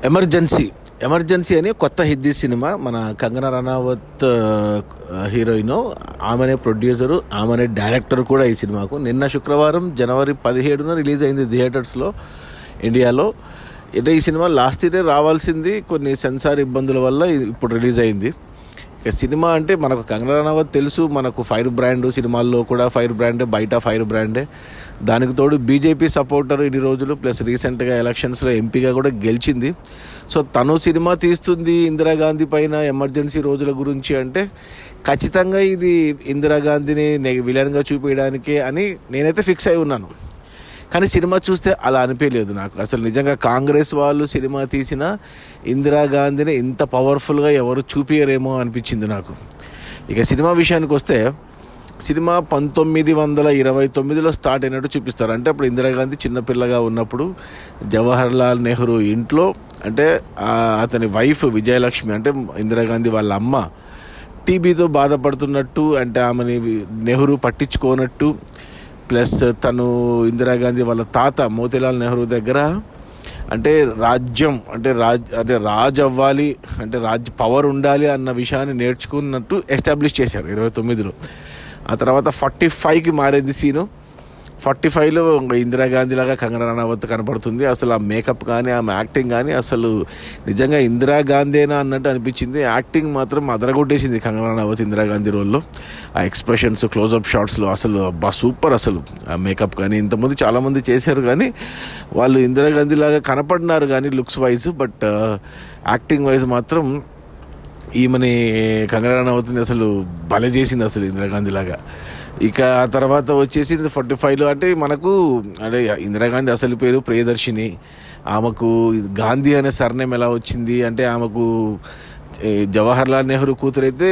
Emergency అని కొత్త Hindi cinema. మన కంగనా రనౌత్ హీరోయిన్, ఆమెనే ప్రొడ్యూసరు, ఆమెనే డైరెక్టర్ కూడా ఈ సినిమాకు. నిన్న శుక్రవారం జనవరి 17న రిలీజ్ అయింది థియేటర్స్లో ఇండియాలో. అంటే ఈ సినిమా లాస్ట్ ఇయరే రావాల్సింది, కొన్ని సెన్సార్ ఇబ్బందుల వల్ల ఇప్పుడు రిలీజ్ అయింది. ఇక సినిమా అంటే మనకు కంగనా రనౌత్ తెలుసు, మనకు ఫైర్ బ్రాండ్, సినిమాల్లో కూడా ఫైర్ బ్రాండే, బయట ఫైర్ బ్రాండే. దానికి తోడు బీజేపీ సపోర్టర్ ఇన్ని రోజులు, ప్లస్ రీసెంట్గా ఎలక్షన్స్లో ఎంపీగా కూడా గెలిచింది. సో తను సినిమా తీస్తుంది ఇందిరాగాంధీ పైన, ఎమర్జెన్సీ రోజుల గురించి అంటే ఖచ్చితంగా ఇది ఇందిరాగాంధీని విలన్గా చూపించడానికే అని నేనైతే ఫిక్స్ అయి ఉన్నాను. కానీ సినిమా చూస్తే అలా అనిపించలేదు నాకు. అసలు నిజంగా కాంగ్రెస్ వాళ్ళు సినిమా తీసిన ఇందిరాగాంధీని ఇంత పవర్ఫుల్గా ఎవరు చూపించరేమో అనిపించింది నాకు. ఇక సినిమా విషయానికి వస్తే, సినిమా 1929లో స్టార్ట్ అయినట్టు చూపిస్తారు. అంటే అప్పుడు ఇందిరాగాంధీ చిన్నపిల్లగా ఉన్నప్పుడు జవహర్లాల్ నెహ్రూ ఇంట్లో, అంటే అతని వైఫ్ విజయలక్ష్మి, అంటే ఇందిరాగాంధీ వాళ్ళ అమ్మ టీబీతో బాధపడుతున్నట్టు, అంటే ఆమెని నెహ్రూ పట్టించుకోనట్టు, ప్లస్ తను ఇందిరాగాంధీ వాళ్ళ తాత మోతీలాల్ నెహ్రూ దగ్గర అంటే రాజ్యం అంటే రాజ్ అవ్వాలి, అంటే పవర్ ఉండాలి అన్న విషయాన్ని నేర్చుకున్నట్టు ఎస్టాబ్లిష్ చేశారు 29లో. ఆ తర్వాత 45కి మారేది సీను. 45లో ఇందిరాగాంధీ లాగా కంగనా రనౌత్ కనపడుతుంది. అసలు ఆ మేకప్ కానీ, ఆమె యాక్టింగ్ కానీ అసలు నిజంగా ఇందిరాగాంధీనా అన్నట్టు అనిపించింది. యాక్టింగ్ మాత్రం అదరగొట్టేసింది కంగనా రనౌత్ ఇందిరాగాంధీ రోల్లో. ఆ ఎక్స్ప్రెషన్స్, క్లోజప్ షాట్స్లో అసలు సూపర్. అసలు ఆ మేకప్ కానీ, ఇంతకుముందు చాలామంది చేశారు కానీ వాళ్ళు ఇందిరాగాంధీ లాగా కనపడినారు కానీ looks wise, but acting wise మాత్రం ఈమెని కంగనా రనౌత్ని అసలు భలే చేసింది అసలు ఇందిరాగాంధీ లాగా. ఇక ఆ తర్వాత వచ్చేసి 45లో అంటే మనకు, అంటే ఇందిరాగాంధీ అసలు పేరు ప్రియదర్శిని. ఆమెకు గాంధీ అనే సర్నేమ్ ఎలా వచ్చింది అంటే, ఆమెకు జవహర్లాల్ నెహ్రూ కూతురైతే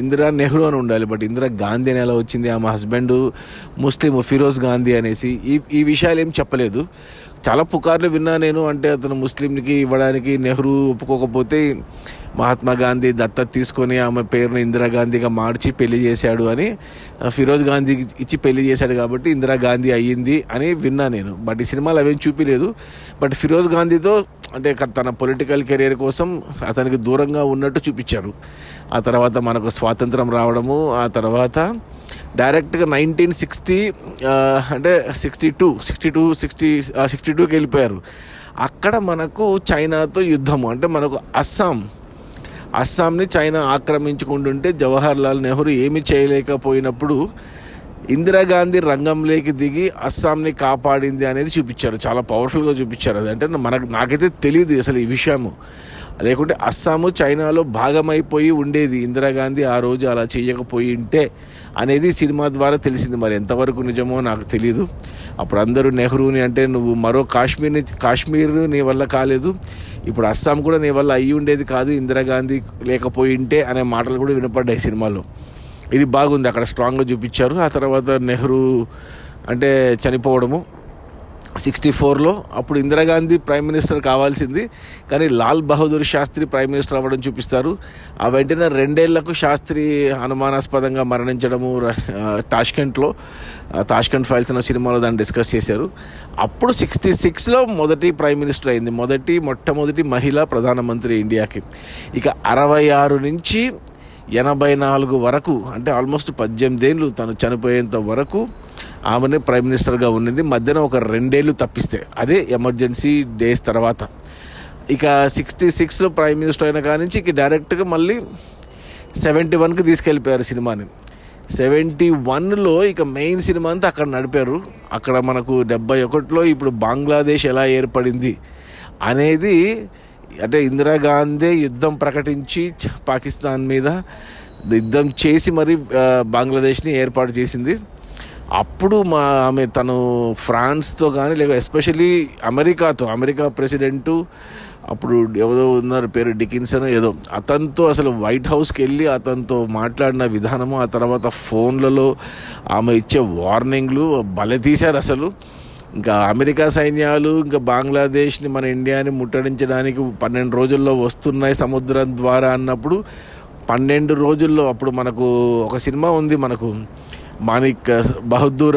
ఇందిరా నెహ్రూ అని ఉండాలి, బట్ ఇందిరా గాంధీ అని ఎలా వచ్చింది? ఆమె హస్బెండ్ ముస్లిం, ఫిరోజ్ గాంధీ అనేసి. ఈ విషయాలు ఏం చెప్పలేదు. చాలా పుకార్లు విన్నా నేను, అంటే అతను ముస్లింకి ఇవ్వడానికి నెహ్రూ ఒప్పుకోకపోతే మహాత్మా గాంధీ దత్తత తీసుకొని ఆమె పేరును ఇందిరాగాంధీగా మార్చి పెళ్లి చేశాడు అని, ఫిరోజ్ గాంధీకి ఇచ్చి పెళ్లి చేశాడు కాబట్టి ఇందిరాగాంధీ అయ్యింది అని విన్నా నేను. బట్ ఈ సినిమాలో అవేం చూపించలేదు. బట్ ఫిరోజ్ గాంధీతో అంటే తన పొలిటికల్ కెరీర్ కోసం అతనికి దూరంగా ఉన్నట్టు చూపించారు. ఆ తర్వాత మనకు స్వాతంత్రం రావడము, ఆ తర్వాత డైరెక్ట్గా 1960 అంటే 62కి వెళ్ళిపోయారు. అక్కడ మనకు చైనాతో యుద్ధము, అంటే మనకు అస్సాంని చైనా ఆక్రమించుకుంటుంటే జవహర్లాల్ నెహ్రూ ఏమీ చేయలేకపోయినప్పుడు ఇందిరాగాంధీ రంగంలోకి దిగి అస్సాంని కాపాడింది అనేది చూపించారు. చాలా పవర్ఫుల్గా చూపించారు. అది అంటే నాకైతే తెలియదు అసలు ఈ విషయము. లేకుంటే అస్సాము చైనాలో భాగమైపోయి ఉండేది, ఇందిరాగాంధీ ఆ రోజు అలా చేయకపోయి ఉంటే అనేది సినిమా ద్వారా తెలిసింది. మరి ఎంతవరకు నిజమో నాకు తెలియదు. అప్పుడు అందరూ నెహ్రూని అంటే, నువ్వు మరో కాశ్మీర్ నీ వల్ల కాలేదు, ఇప్పుడు అస్సాం కూడా నీ వల్ల అయ్యి ఉండేది కాదు ఇందిరాగాంధీ లేకపోయి ఉంటే అనే మాటలు కూడా వినపడ్డాయి సినిమాలో. ఇది బాగుంది, అక్కడ స్ట్రాంగ్గా చూపించారు. ఆ తర్వాత నెహ్రూ అంటే చనిపోవడము 64లో. అప్పుడు ఇందిరాగాంధీ ప్రైమ్ మినిస్టర్ కావాల్సింది, కానీ లాల్ బహదూర్ శాస్త్రి ప్రైమ్ మినిస్టర్ అవ్వడం చూపిస్తారు. ఆ వెంటనే 2 ఏళ్లకు శాస్త్రి అనుమానాస్పదంగా మరణించడము తాష్కెంట్ ఫైల్స్ అన్న సినిమాలో దాన్ని డిస్కస్ చేశారు. అప్పుడు 66లో మొదటి ప్రైమ్ మినిస్టర్ అయింది, మొట్టమొదటి మహిళా ప్రధానమంత్రి ఇండియాకి. ఇక 66 నుంచి 84 వరకు, అంటే ఆల్మోస్ట్ 18 ఏళ్ళు తను చనిపోయేంత వరకు ఆమెనే ప్రైమ్ మినిస్టర్గా ఉన్నది. మధ్యన ఒక 2 ఏళ్ళు తప్పిస్తే, అదే ఎమర్జెన్సీ డేస్ తర్వాత. ఇక 66లో ప్రైమ్ మినిస్టర్ అయిన కాడి నుంచి ఇక డైరెక్ట్గా మళ్ళీ 71కి తీసుకెళ్ళిపోయారు సినిమాని. 71లో ఇక మెయిన్ సినిమా అంతా అక్కడ నడిపారు. అక్కడ మనకు 71లో ఇప్పుడు బంగ్లాదేశ్ ఎలా ఏర్పడింది అనేది, అంటే ఇందిరాగాంధీ యుద్ధం ప్రకటించి పాకిస్తాన్ మీద యుద్ధం చేసి మరి బంగ్లాదేశ్ని ఏర్పాటు చేసింది. అప్పుడు ఆమె తను ఫ్రాన్స్తో కానీ, లేక ఎస్పెషల్లీ అమెరికా ప్రెసిడెంటు అప్పుడు ఎవరో ఉన్నారు, పేరు డికిన్సన్ ఏదో, అతనితో అసలు వైట్ హౌస్కి వెళ్ళి అతనితో మాట్లాడిన విధానము, ఆ తర్వాత ఫోన్లలో ఆమె ఇచ్చే వార్నింగ్లు భలే తీశారు అసలు. ఇంకా అమెరికా సైన్యాలు ఇంకా బంగ్లాదేశ్ని, మన ఇండియాని ముట్టడించడానికి 12 రోజుల్లో వస్తున్నాయి సముద్రం ద్వారా అన్నప్పుడు 12 రోజుల్లో, అప్పుడు మనకు ఒక సినిమా ఉంది మనకు, బహదూర్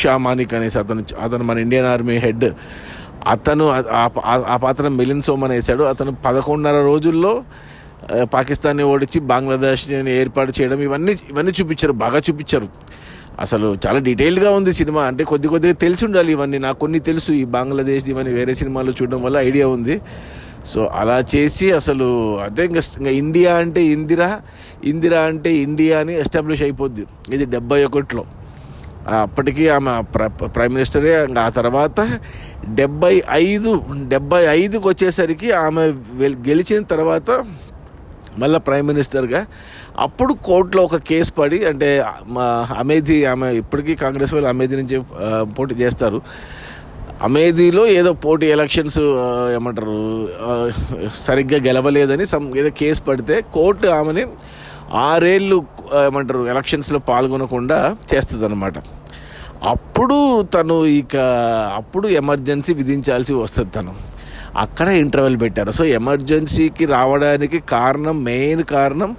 షా మానిక్ అనేసి అతను మన ఇండియన్ ఆర్మీ హెడ్. అతను ఆ పాత్ర మిలింద్ సోమన్ వేశాడు. అతను 11.5 రోజుల్లో పాకిస్తాన్ని ఓడించి బంగ్లాదేశ్ని ఏర్పాటు చేయడం ఇవన్నీ చూపించారు, బాగా చూపించారు. అసలు చాలా డీటెయిల్డ్గా ఉంది సినిమా. అంటే కొద్దిగా తెలిసి ఉండాలి ఇవన్నీ. నాకు కొన్ని తెలుసు, ఈ బంగ్లాదేశ్ ఇవన్నీ వేరే సినిమాలు చూడడం వల్ల ఐడియా ఉంది. సో అలా చేసి అసలు అంటే ఇంకా ఇండియా అంటే ఇందిరా అంటే ఇండియా అని ఎస్టాబ్లిష్ అయిపోద్ది. ఇది 71లో. అప్పటికి ఆమె ప్రైమ్ మినిస్టరే. ఆ తర్వాత 75కి వచ్చేసరికి ఆమె గెలిచిన తర్వాత మళ్ళీ ప్రైమ్ మినిస్టర్గా అప్పుడు కోర్టులో ఒక కేసు పడి, అంటే అమేధీ, ఆమె ఇప్పటికీ కాంగ్రెస్ వాళ్ళు అమేధీ నుంచి పోటీ చేస్తారు. అమేధీలో ఏదో పోటీ ఎలక్షన్స్ ఏమంటారు సరిగ్గా గెలవలేదని ఏదో కేసు పడితే కోర్టు ఆమెని 6 ఏళ్ళు ఏమంటారు ఎలక్షన్స్లో పాల్గొనకుండా చేస్తుంది అనమాట. అప్పుడు ఎమర్జెన్సీ విధించాల్సి వస్తుంది. అక్కడ ఇంటర్వెల్ పెట్టారు. సో ఎమర్జెన్సీకి రావడానికి మెయిన్ కారణం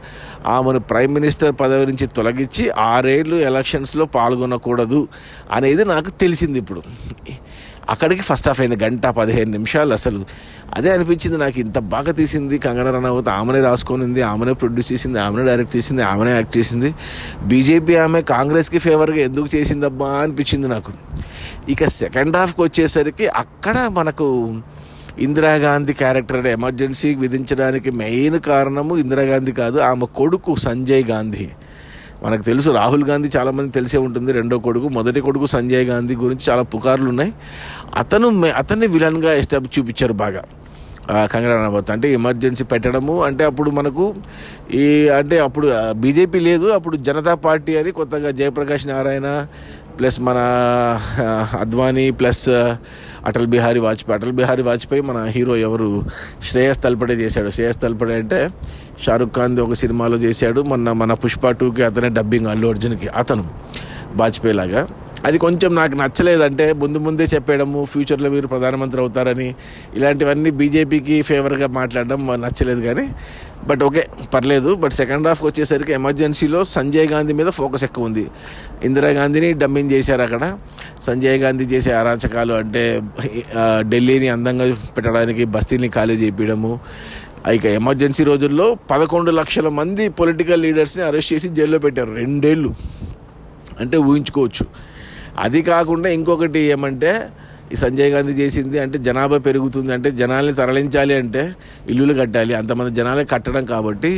ఆమెను ప్రైమ్ మినిస్టర్ పదవి నుంచి తొలగించి 6 ఏళ్ళు ఎలక్షన్స్లో పాల్గొనకూడదు అనేది నాకు తెలిసింది. ఇప్పుడు అక్కడికి ఫస్ట్ హాఫ్ అయింది, 1:15. అసలు అదే అనిపించింది నాకు, ఇంత బాగా తీసింది కంగనా రనౌత్. ఆమెనే రాసుకొనింది, ఆమెనే ప్రొడ్యూస్ చేసింది, ఆమెనే డైరెక్ట్ చేసింది, ఆమెనే యాక్ట్ చేసింది. బీజేపీ ఆమె కాంగ్రెస్కి ఫేవర్గా ఎందుకు చేసిందబ్బా అనిపించింది నాకు. ఇక సెకండ్ హాఫ్కి వచ్చేసరికి అక్కడ మనకు ఇందిరాగాంధీ క్యారెక్టర్ ఎమర్జెన్సీకి విధించడానికి మెయిన్ కారణము ఇందిరాగాంధీ కాదు, ఆమె కొడుకు సంజయ్ గాంధీ. మనకు తెలుసు, రాహుల్ గాంధీ చాలామంది తెలిసే ఉంటుంది, రెండో కొడుకు. మొదటి కొడుకు సంజయ్ గాంధీ గురించి చాలా పుకార్లు ఉన్నాయి. అతన్ని విలన్గా చూపించారు బాగా కంగనా రనౌత్. అంటే ఎమర్జెన్సీ పెట్టడము అంటే అప్పుడు మనకు అప్పుడు బీజేపీ లేదు, అప్పుడు జనతా పార్టీ అని కొత్తగా జయప్రకాష్ నారాయణ ప్లస్ మన అద్వానీ ప్లస్ అటల్ బిహారీ వాజ్పేయి మన హీరో ఎవరు శ్రేయస్ తల్పడే చేశాడు. శ్రేయస్ తల్పడే అంటే షారుఖ్ ఖాన్ది ఒక సినిమాలో చేశాడు. మన పుష్ప 2కి అతనే డబ్బింగ్, అల్లు అర్జున్కి అతను వాజ్పేయి లాగా. అది కొంచెం నాకు నచ్చలేదంటే ముందే చెప్పేయడము ఫ్యూచర్లో మీరు ప్రధానమంత్రి అవుతారని, ఇలాంటివన్నీ బీజేపీకి ఫేవర్గా మాట్లాడడం నచ్చలేదు. కానీ బట్ ఓకే, పర్లేదు. బట్ సెకండ్ హాఫ్కి వచ్చేసరికి ఎమర్జెన్సీలో సంజయ్ గాంధీ మీద ఫోకస్ ఎక్కువ ఉంది. ఇందిరాగాంధీని డమ్మింగ్ చేశారు అక్కడ. సంజయ్ గాంధీ చేసే అరాచకాలు అంటే ఢిల్లీని అందంగా పెట్టడానికి బస్తీని ఖాళీ చేయించడము. ఇక ఎమర్జెన్సీ రోజుల్లో 11 లక్షల మంది పొలిటికల్ లీడర్స్ని అరెస్ట్ చేసి జైల్లో పెట్టారు 2 ఏళ్ళు. అంటే ఊహించుకోవచ్చు. అది కాకుండా ఇంకొకటి ఏమంటే ఈ సంజయ్ గాంధీ చేసింది అంటే జనాభా పెరుగుతుంది, అంటే జనాల్ని తరలించాలి, అంటే ఇల్లులు కట్టాలి, అంతమంది జనాలే కట్టడం. కాబట్టి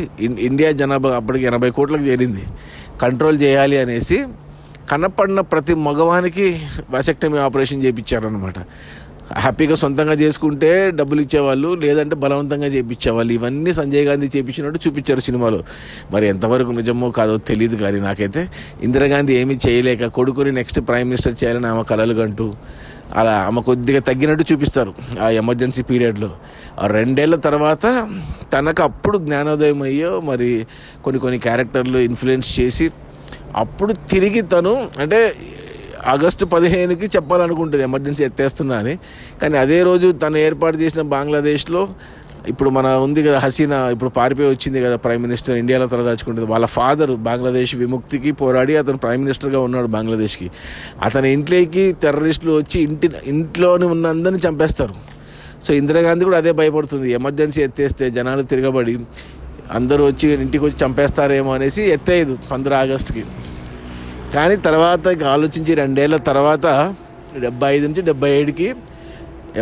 ఇండియా జనాభా అప్పటికి 80 కోట్లకు చేరింది. కంట్రోల్ చేయాలి అనేసి కనపడిన ప్రతి మగవానికి వాసెక్టమీ ఆపరేషన్ చేయించారనమాట. హ్యాపీగా సొంతంగా చేసుకుంటే డబ్బులు ఇచ్చేవాళ్ళు, లేదంటే బలవంతంగా చేయించేవాళ్ళు. ఇవన్నీ సంజయ్ గాంధీ చేయించినట్టు చూపించారు సినిమాలో. మరి ఎంతవరకు నిజమో కాదో తెలియదు. కానీ నాకైతే ఇందిరాగాంధీ ఏమీ చేయలేక కొడుకుని నెక్స్ట్ ప్రైమ్ మినిస్టర్ చేయాలని ఆమె కలలు కంటూ అలా ఆమె కొద్దిగా తగ్గినట్టు చూపిస్తారు ఆ ఎమర్జెన్సీ పీరియడ్లో. 2 ఏళ్ల తర్వాత తనకు అప్పుడు జ్ఞానోదయం అయ్యో మరి కొన్ని క్యారెక్టర్లు ఇన్ఫ్లుయెన్స్ చేసి అప్పుడు తిరిగి తను అంటే ఆగస్టు 15కి చెప్పాలనుకుంటుంది ఎమర్జెన్సీ ఎత్తేస్తున్నా అని. కానీ అదే రోజు తను ఏర్పాటు చేసిన బంగ్లాదేశ్లో ఇప్పుడు మన ఉంది కదా హసీనా, ఇప్పుడు పారిపోయి వచ్చింది కదా ప్రైమ్ మినిస్టర్, ఇండియాలో తలదాచుకుంటుంది. వాళ్ళ ఫాదర్ బంగ్లాదేశ్ విముక్తికి పోరాడి అతను ప్రైమ్ మినిస్టర్గా ఉన్నాడు బంగ్లాదేశ్కి. అతని ఇంట్లోకి టెర్రరిస్టులు వచ్చి ఇంట్లోనే ఉన్న అందరిని చంపేస్తారు. సో ఇందిరాగాంధీ కూడా అదే భయపడుతుంది, ఎమర్జెన్సీ ఎత్తేస్తే జనాలు తిరగబడి అందరూ వచ్చి ఇంటికి వచ్చి చంపేస్తారేమో అనేసి ఎత్తేయదు 15 ఆగస్టుకి. కానీ తర్వాత ఆలోచించి 2 ఏళ్ల తర్వాత 75 నుంచి 77కి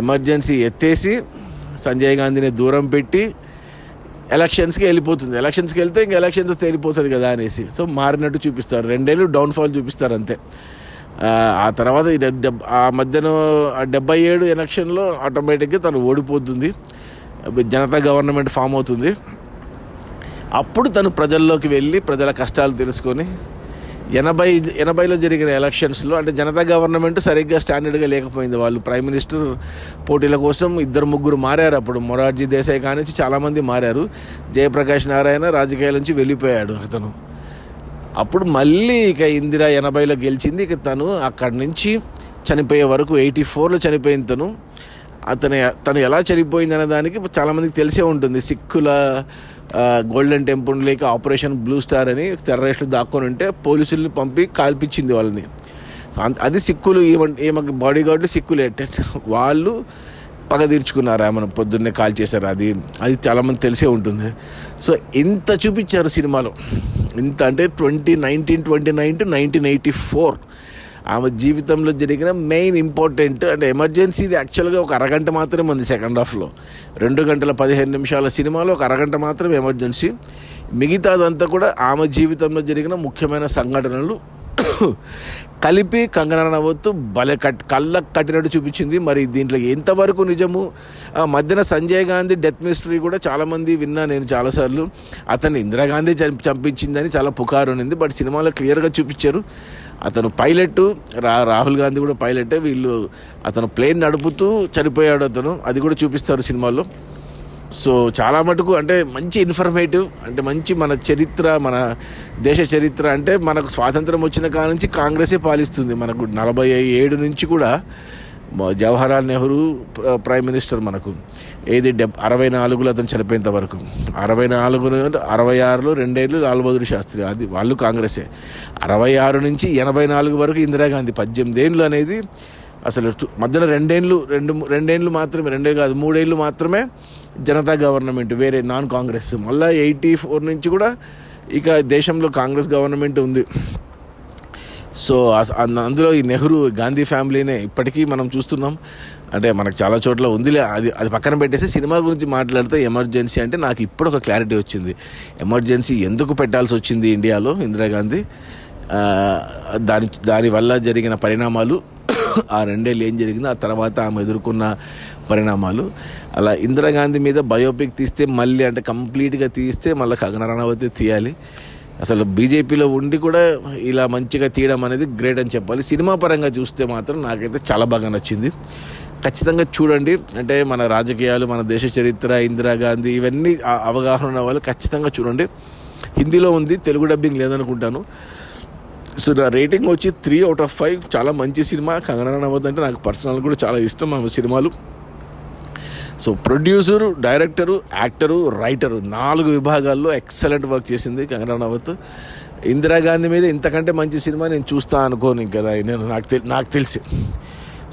ఎమర్జెన్సీ ఎత్తేసి సంజయ్ గాంధీని దూరం పెట్టి ఎలక్షన్స్కి వెళ్ళిపోతుంది. ఎలక్షన్స్కి వెళ్తే ఇంక ఎలక్షన్స్ తేలిపోతుంది కదా అనేసి సో మారినట్టు చూపిస్తారు. 2 ఏళ్ళు డౌన్ఫాల్ చూపిస్తారు అంతే. ఆ తర్వాత ఆ మధ్యన 77 ఎలక్షన్లో ఆటోమేటిక్గా తను ఓడిపోతుంది, జనతా గవర్నమెంట్ ఫామ్ అవుతుంది. అప్పుడు తను ప్రజల్లోకి వెళ్ళి ప్రజల కష్టాలు తెలుసుకొని 80లో జరిగిన ఎలక్షన్స్లో అంటే జనతా గవర్నమెంట్ సరిగ్గా స్టాండర్డ్గా లేకపోయింది. వాళ్ళు ప్రైమ్ మినిస్టర్ పోటీల కోసం 2-3 మారారు. అప్పుడు మొరార్జీ దేశాయ్ కానించి చాలామంది మారారు. జయప్రకాష్ నారాయణ రాజకీయాల నుంచి వెళ్ళిపోయాడు అతను. అప్పుడు మళ్ళీ ఇక ఇందిరా 80లో గెలిచింది. ఇక తను అక్కడి నుంచి చనిపోయే వరకు 84లో చనిపోయింది తను ఎలా చనిపోయింది అనే దానికి చాలామందికి తెలిసే ఉంటుంది. సిక్కుల గోల్డెన్ టెంపుల్ లేక ఆపరేషన్ బ్లూ స్టార్ అని టెర్రరిస్టులు దాక్కొని ఉంటే పోలీసుల్ని పంపి కాల్పించింది వాళ్ళని. అది సిక్కులు, ఈమె బాడీ గార్డులు సిక్కులే. వాళ్ళు పగ తీర్చుకున్నారు, ఆమెను పొద్దున్నే కాల్ చేశారు. అది చాలామంది తెలిసే ఉంటుంది. సో ఇంత చూపించారు సినిమాలో, ఇంత అంటే 2019 to 1984 ఆమె జీవితంలో జరిగిన మెయిన్ ఇంపార్టెంట్ అంటే ఎమర్జెన్సీది యాక్చువల్గా ఒక అరగంట మాత్రమే ఉంది సెకండ్ హాఫ్లో. 2 గంటల 15 నిమిషాల సినిమాలో ఒక అరగంట మాత్రమే ఎమర్జెన్సీ. మిగతాదంతా కూడా ఆమె జీవితంలో జరిగిన ముఖ్యమైన సంఘటనలు కలిపి కంగనా రనౌత్ కళ్ళకు కట్టినట్టు చూపించింది. మరి దీంట్లో ఎంతవరకు నిజము? మధ్యన సంజయ్ గాంధీ డెత్ మిస్టరీ కూడా చాలామంది విన్నా నేను చాలాసార్లు, అతన్ని ఇందిరాగాంధీ చంపించిందని చాలా పుకారు ఉన్నింది. బట్ సినిమాలో క్లియర్గా చూపించారు అతను పైలట్, రాహుల్ గాంధీ కూడా పైలటే. అతను ప్లేన్ నడుపుతూ చనిపోయాడు అతను, అది కూడా చూపిస్తారు సినిమాలో. సో చాలా మటుకు అంటే మంచి ఇన్ఫర్మేటివ్, అంటే మంచి మన చరిత్ర, మన దేశ చరిత్ర. అంటే మనకు స్వాతంత్రం వచ్చిన కాడ నుంచి కాంగ్రెసే పాలిస్తుంది. మనకు 47 నుంచి కూడా జవహర్లాల్ నెహ్రూ ప్రైమ్ మినిస్టర్ మనకు. 64లో అతను చనిపోయేంత వరకు, 66లో 2 ఏళ్ళు లాల్ బహదూర్ శాస్త్రి, అది వాళ్ళు కాంగ్రెసే. 66 నుంచి 84 వరకు ఇందిరాగాంధీ. 18 ఏళ్ళు అనేది అసలు మధ్యన 2 ఏళ్ళు మాత్రమే, 2 కాదు 3 ఏళ్ళు మాత్రమే జనతా గవర్నమెంట్, వేరే నాన్ కాంగ్రెస్. మళ్ళీ 84 నుంచి కూడా ఇక దేశంలో కాంగ్రెస్ గవర్నమెంట్ ఉంది. సో అందులో ఈ నెహ్రూ గాంధీ ఫ్యామిలీనే ఇప్పటికీ మనం చూస్తున్నాం. అంటే మనకు చాలా చోట్ల ఉందిలే, అది పక్కన పెట్టేసి సినిమా గురించి మాట్లాడితే ఎమర్జెన్సీ అంటే నాకు ఇప్పుడు ఒక క్లారిటీ వచ్చింది. ఎమర్జెన్సీ ఎందుకు పెట్టాల్సి వచ్చింది ఇండియాలో ఇందిరాగాంధీ, దానివల్ల జరిగిన పరిణామాలు, ఆ 2 ఏళ్ళు ఏం జరిగిందో, ఆ తర్వాత ఆమె ఎదుర్కొన్న పరిణామాలు. అలా ఇందిరాగాంధీ మీద బయోపిక్ తీస్తే మళ్ళీ అంటే కంప్లీట్గా తీస్తే మళ్ళీ కంగనా రనౌత్ తీయాలి. అసలు బీజేపీలో ఉండి కూడా ఇలా మంచిగా తీయడం అనేది గ్రేట్ అని చెప్పాలి. సినిమా పరంగా చూస్తే మాత్రం నాకైతే చాలా బాగా నచ్చింది. ఖచ్చితంగా చూడండి. అంటే మన రాజకీయాలు, మన దేశ చరిత్ర, ఇందిరాగాంధీ ఇవన్నీ అవగాహన ఉన్న వాళ్ళు ఖచ్చితంగా చూడండి. హిందీలో ఉంది, తెలుగు డబ్బింగ్ లేదనుకుంటాను. సో నా రేటింగ్ వచ్చి 3 out of 5. చాలా మంచి సినిమా. కంగనా రనౌత్ అంటే నాకు పర్సనల్ కూడా చాలా ఇష్టం ఆమె సినిమాలు. So producer, director, actor, writer 4 విభాగాల్లో ఎక్సలెంట్ వర్క్ చేసింది కంగనా రనౌత్. ఇందిరాగాంధీ మీద ఇంతకంటే మంచి సినిమా నేను చూస్తా అనుకోను ఇంకా నాకు తెలిసి.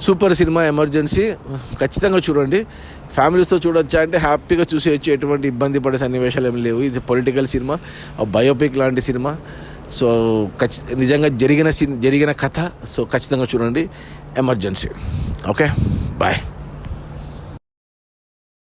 సూపర్ సినిమా ఎమర్జెన్సీ, ఖచ్చితంగా చూడండి. ఫ్యామిలీస్తో చూడొచ్చా అంటే హ్యాపీగా చూసేయచ్చు, ఎటువంటి ఇబ్బంది పడే సన్నివేశాలు ఏమి లేవు. ఇది పొలిటికల్ సినిమా, బయోపిక్ లాంటి సినిమా. సో నిజంగా జరిగిన కథ. సో ఖచ్చితంగా చూడండి ఎమర్జెన్సీ. Okay, bye.